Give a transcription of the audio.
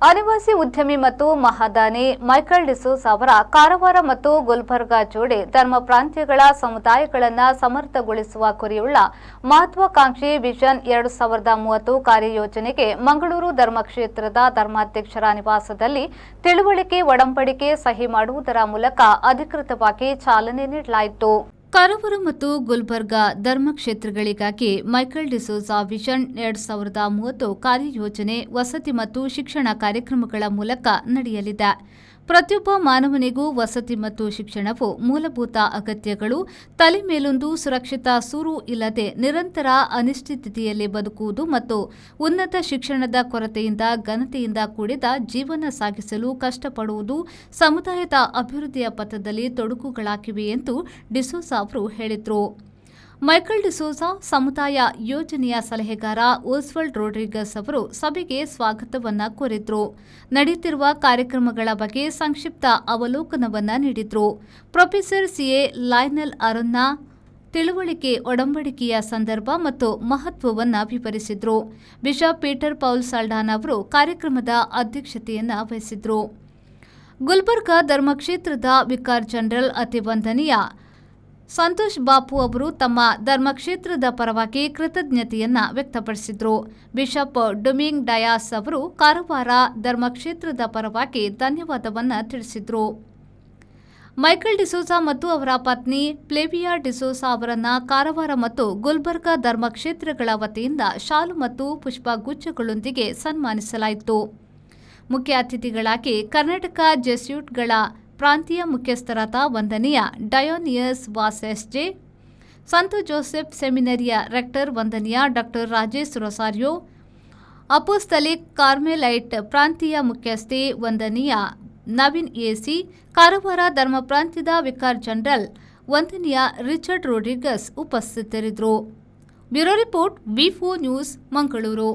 ಅನಿವಾಸಿ ಉದ್ಯಮಿ ಮತ್ತು ಮಹಾದಾನಿ ಮೈಕಲ್ ಡಿಸೋಜ ಅವರ ಕಾರವಾರ ಮತ್ತು ಗುಲ್ಬರ್ಗಾ ಜೋಡಿ ಧರ್ಮ ಪ್ರಾಂತ್ಯಗಳ ಸಮುದಾಯಗಳನ್ನು ಸಮರ್ಥಗೊಳಿಸುವ ಗುರಿಯುಳ್ಳ ಮಹತ್ವಾಕಾಂಕ್ಷಿ ವಿಷನ್ 2030 ಕಾರ್ಯಯೋಜನೆಗೆ ಮಂಗಳೂರು ಧರ್ಮಕ್ಷೇತ್ರದ ಧರ್ಮಾಧ್ಯಕ್ಷರ ನಿವಾಸದಲ್ಲಿ ತಿಳುವಳಿಕೆ ಒಡಂಬಡಿಕೆ ಸಹಿ ಮಾಡುವುದರ ಮೂಲಕ ಅಧಿಕೃತವಾಗಿ ಚಾಲನೆ ನೀಡಲಾಯಿತು. ಕಾರವಾರ ಮತ್ತು ಗುಲ್ಬರ್ಗಾ ಧರ್ಮಕ್ಷೇತ್ರಗಳಿಗಾಗಿ ಮೈಕಲ್ ಡಿಸೋಜ ವಿಷನ್ 2030 ಕಾರ್ಯಯೋಜನೆ ವಸತಿ ಮತ್ತು ಶಿಕ್ಷಣ ಕಾರ್ಯಕ್ರಮಗಳ ಮೂಲಕ ನಡೆಯಲಿದೆ. ಪ್ರತಿಯೊಬ್ಬ ಮಾನವನಿಗೂ ವಸತಿ ಮತ್ತು ಶಿಕ್ಷಣವು ಮೂಲಭೂತ ಅಗತ್ಯಗಳು. ತಲೆ ಮೇಲೊಂದು ಸುರಕ್ಷಿತ ಸೂರು ಇಲ್ಲದೆ ನಿರಂತರ ಅನಿಶ್ಚಿತತೆಯಲ್ಲಿ ಬದುಕುವುದು ಮತ್ತು ಉನ್ನತ ಶಿಕ್ಷಣದ ಕೊರತೆಯಿಂದ ಘನತೆಯಿಂದ ಕೂಡಿದ ಜೀವನ ಸಾಗಿಸಲು ಕಷ್ಟಪಡುವುದು ಸಮುದಾಯದ ಅಭಿವೃದ್ಧಿಯ ಪಥದಲ್ಲಿ ತೊಡಕುಗಳಾಗಿವೆ ಎಂದು ಡಿಸೋಜ ಅವರು ಹೇಳಿದರು. ಮೈಕಲ್ ಡಿಸೋಜ ಸಮುದಾಯ ಯೋಜನೆಯ ಸಲಹೆಗಾರ ಓಸ್ವಲ್ಡ್ ರೋಡ್ರಿಗಸ್ ಅವರು ಸಭೆಗೆ ಸ್ವಾಗತವನ್ನ ಕೋರಿದ್ರು. ನಡೆಯುತ್ತಿರುವ ಕಾರ್ಯಕ್ರಮಗಳ ಬಗ್ಗೆ ಸಂಕ್ಷಿಪ್ತ ಅವಲೋಕನವನ್ನ ನೀಡಿದ್ರು. ಪ್ರೊಫೆಸರ್ ಸಿಎ ಲೈನಲ್ ಅರನ್ನ ತಿಳುವಳಿಕೆ ಒಡಂಬಡಿಕೆಯ ಸಂದರ್ಭ ಮತ್ತು ಮಹತ್ವವನ್ನು ವಿವರಿಸಿದ್ರು. ಬಿಷಪ್ ಪೀಟರ್ ಪೌಲ್ ಸಲ್ಡಾನ್ ಅವರು ಕಾರ್ಯಕ್ರಮದ ಅಧ್ಯಕ್ಷತೆಯನ್ನ ವಹಿಸಿದ್ರು. ಗುಲ್ಬರ್ಗಾ ಧರ್ಮಕ್ಷೇತ್ರದ ವಿಕಾರ್ ಜನರಲ್ ಅತಿ ವಂದನೀಯ ಸಂತೋಷ್ ಬಾಪು ಅವರು ತಮ್ಮ ಧರ್ಮಕ್ಷೇತ್ರದ ಪರವಾಗಿ ಕೃತಜ್ಞತೆಯನ್ನ ವ್ಯಕ್ತಪಡಿಸಿದರು. ಬಿಷಪ್ ಡೊಮಿಂಗ್ ಡಯಾಸ್ ಅವರು ಕಾರವಾರ ಧರ್ಮಕ್ಷೇತ್ರದ ಪರವಾಗಿ ಧನ್ಯವಾದವನ್ನ ತಿಳಿಸಿದರು. ಮೈಕಲ್ ಡಿಸೋಜ ಮತ್ತು ಅವರ ಪತ್ನಿ ಫ್ಲೇವಿಯಾ ಡಿಸೋಜ ಅವರನ್ನ ಕಾರವಾರ ಮತ್ತು ಗುಲ್ಬರ್ಗಾ ಧರ್ಮಕ್ಷೇತ್ರಗಳ ವತಿಯಿಂದ ಶಾಲು ಮತ್ತು ಪುಷ್ಪಗುಚ್ಛಗಳೊಂದಿಗೆ ಸನ್ಮಾನಿಸಲಾಯಿತು. ಮುಖ್ಯ ಅತಿಥಿಗಳಾಗಿ ಕರ್ನಾಟಕ ಜೆಸ್ಯೂಟ್ಗಳ ಪ್ರಾಂತೀಯ ಮುಖ್ಯಸ್ಥರಾದ ವಂದನೀಯ ಡಯೋನಿಯಸ್ ವಾಸೆಸ್ಜೆ, ಸಂತ ಜೋಸೆಫ್ ಸೆಮಿನರಿಯ ರೆಕ್ಟರ್ ವಂದನೀಯ ಡಾ ರಾಜೇಶ್ ರೊಸಾರಿಯೋ, ಅಪೋಸ್ತಲಿಕ್ ಕಾರ್ಮೆಲೈಟ್ ಪ್ರಾಂತೀಯ ಮುಖ್ಯಸ್ಥೆ ವಂದನೀಯ ನವೀನ್ ಎಸಿ, ಕಾರವಾರ ಧರ್ಮ ಪ್ರಾಂತ್ಯದ ವಿಕಾರ್ ಜನರಲ್ ವಂದನೀಯ ರಿಚರ್ಡ್ ರೋಡ್ರಿಗಸ್ ಉಪಸ್ಥಿತರಿದ್ದರು. ಬ್ಯೂರೋ ರಿಪೋರ್ಟ್ ವಿ4 ನ್ಯೂಸ್, ಮಂಗಳೂರು.